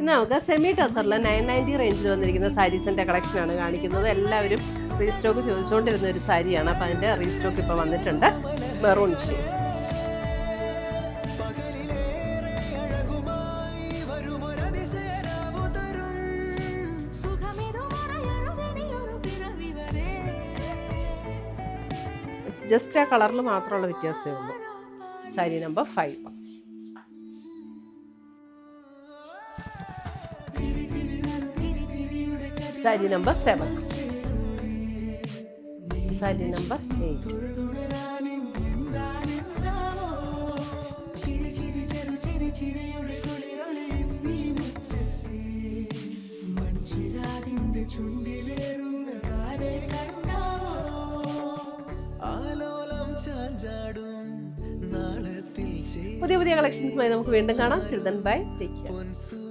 ഇന്ന് നമുക്ക് സെമി ടസറിൽ 990 റേഞ്ചിൽ വന്നിരിക്കുന്ന സാരീസിൻ്റെ കളക്ഷനാണ് കാണിക്കുന്നത്. എല്ലാവരും റീസ്റ്റോക്ക് ചോദിച്ചുകൊണ്ടിരുന്ന ഒരു സാരിയാണ്. അപ്പോൾ അതിൻ്റെ റീസ്റ്റോക്ക് ഇപ്പോൾ വന്നിട്ടുണ്ട്. Maroon shade. ജസ്റ്റ് ആ കളറിൽ മാത്രമുള്ള വ്യത്യാസമേ ഉള്ളൂ. Sari number 5. Sari number 7. Sari number 8. പുതിയ കളക്ഷൻസുമായി നമുക്ക് വീണ്ടും കാണാം. Till then, bye. Take care.